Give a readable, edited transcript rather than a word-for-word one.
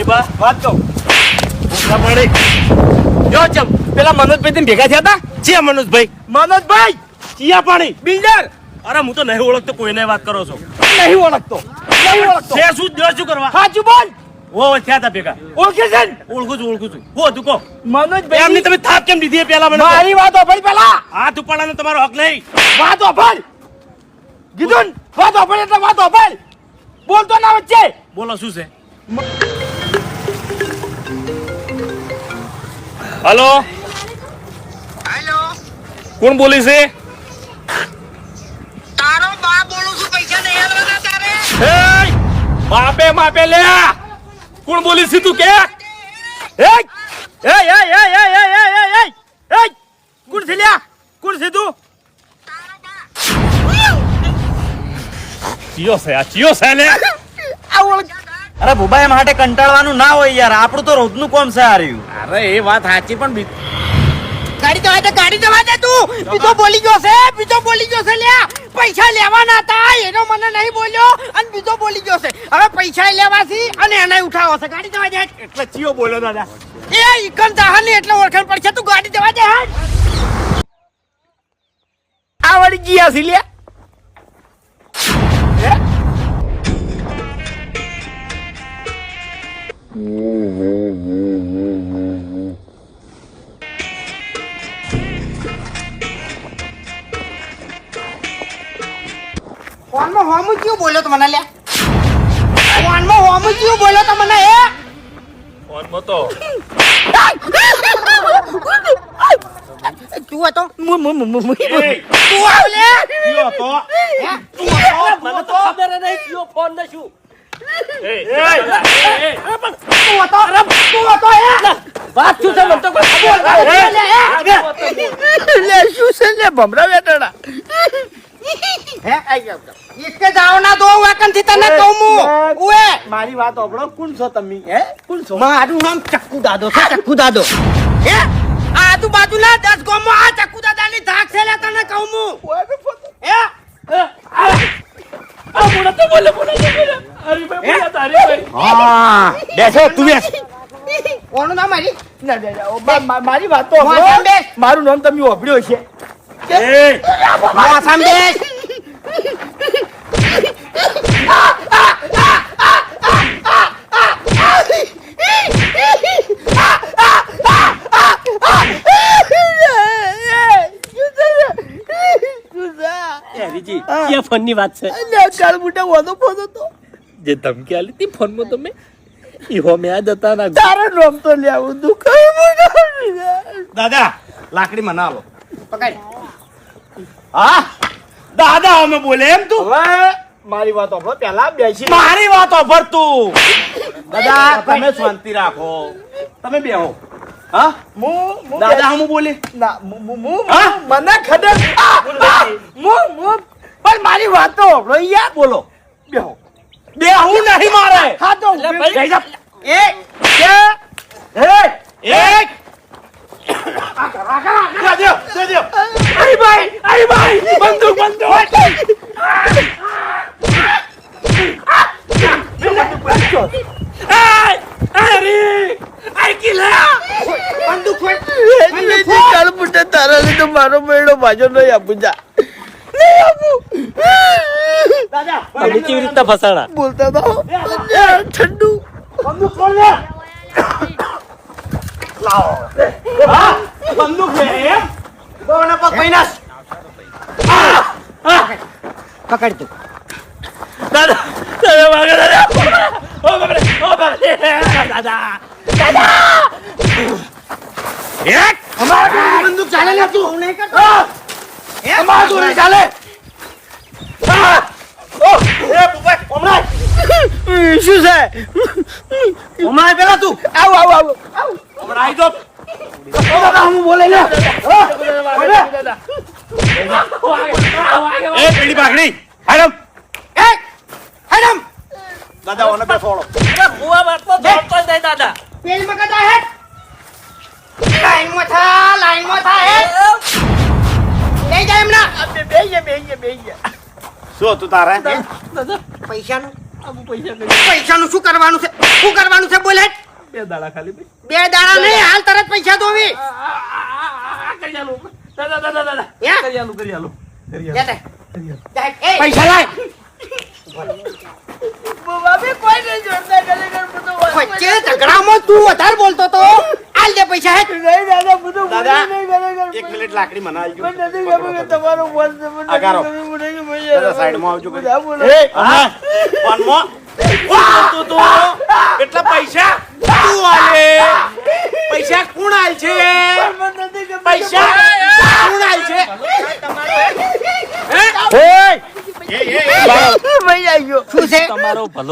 બા વાત કહું જો ચમ પેલા મનોજભાઈ ભેગા થયા હતા છે મનોજભાઈ ચિયા પાણી બિલ્ડર અરે હું તો નહીં ઓળખતો કોઈને વાત કરો છો નહીં ઓળખતો છે શું દે શું કરવા સાચું બોલ ઓ થયા હતા ભેગા ઓળખે છે ઓળખું છું હો તું કહો મનોજભાઈ એમની તમે થાપ કેમ દીધી પેલા મને મારી વાત ઓફળ પેલા હાથ ઉપાડવાનો તમારો હક નહીં વાત ઓફળ કીધું વાત ઓફળ એટલે વાત ઓફળ બોલતો ના વચ્ચે બોલો શું છે हेलो हेलो कौन बोली से तारो बा बोलू છું પૈસા નહીં આલવાના તારે मापे ले कौन बोली सी तू क्या कौन से लिया कौन से तू चियो से ले અરે ભુબા એ માટે કંટાળવાનું ના હોય યાર આપણું તો રોજનું કોમ છે આ રહ્યું અરે એ વાત સાચી પણ ગાડી જવા દે તું બીજો બોલી ગયો છે લ્યા પૈસા લેવાના હતા એનો મને નહીં બોલ્યો અને બીજો બોલી ગયો છે હવે પૈસા લેવાથી અને એને ઉઠાવો છે ગાડી જવા દે એટલે ચિયો બોલ્યો દાદા એ ઈકન દાહની એટલે ઓળખાણ પડશે તું ગાડી જવા દે આવડી ગયા છે લ્યા ફોનમાં હોમું ક્યું બોલ્યો તો મને લ્યા ફોનમાં હોમું ક્યું બોલ્યો તો મને એ ફોન માં તો તું હતો તું આવ લે તું હતો મને તો ખબર નહીં કયો ફોન ને શું વાત શું છે મને તો કોઈ ખબર લે શું છે લે ભમરા બેટાડા હે આઈ ગયો इसके जाओ ना दो वेकन थी तने कहूं ओए મારી વાત ઓબળો કોણ છો તમે હે કોણ છો मारू नाम चक्कू दादो से चक्कू दादो हे आजू बाजू ना 10 गामो आ चक्कू दादा ની ધાક છે લે તને કહું હે આ બોલા તો બોલે અરે ભાઈ બોલા તારે ભાઈ હા બેસો તું બેસ કોનું નામ મારી મારી વાત તો મારું નામ તમે ઓબળ્યો છે મોસમ બેસ ક્યાં ફોન ની વાત છે કાલ મોટા વાદો ફોન હતો જે ધમકી આલી હતી ફોન માં તમે ઈહો મે આ જતા ના તારા નામ તો લેવું દુખ દાદા લાકડી માં ના લો પકડ હા દાદા અમે બોલે એમ તું હવે મારી વાત ઓફર પેલા બેસી મારી વાત ઓફર તું દાદા તમે શાંતિ રાખો તમે બેહો હા દાદા હું બોલી ના હા? મને ખબર પણ મારી વાત તો યાર બોલો બેહો બેહું નહીં મારે હા તો જઈ જા. એક એક દે દે અરે ભાઈ બંદૂક તારા લીધે મારો મેળો બાજો નહીં આપું જા દાદા કેવી રીતના ફસાણા બોલતા તો ઠંડુ બંદૂક છોડ દે લાવો હા બંદૂક લે એમ બોના પગ મહિનાસ પકડ તું દાદા દાદા વાગે દાદા ઓ બાપરે દાદા એક અમારા બંદૂક ચાલે લે તું નહીં કરતો અમાર દોરી ચાલે ઓ એ બુબા ઓમરાય શું છે ઓમરાય પેલા તું આવ ઓમરાય તો દાદા હું બોલે લે એ પીડી પાકડી હેડમ હેડમ દાદા ઓને બેસોડો બુઆ વાત તો જોતો જ નહીં દાદા પેલ મગતા હે લાઈનમાં થા હે લઈ જા એમના શું તું તારે પૈસાનું પૈસાનું શું કરવાનું છે? શું કરવાનું છે બોલે? 2 દાડા ખાલી ભાઈ. 2 દાડા નહીં, હાલ તરત પૈસા દોવી. કરી આલું. દાદા. યા? કરી આલું. જા તે. જા, એ, પૈસા લાય. વચ્ચે ઝઘડામાં તું વધારે બોલતો તો. હાલ દે પૈસા હે. દાદા 1 મિનિટ લાકડી મને આવી ગયું દાદા સાઈડમાં આવજો ફોનમાં તું એટલા પૈસા તું આલે પૈસા કોણ આલ છે પૈસા કોણ આલ છે શું છે? તમારો ભલો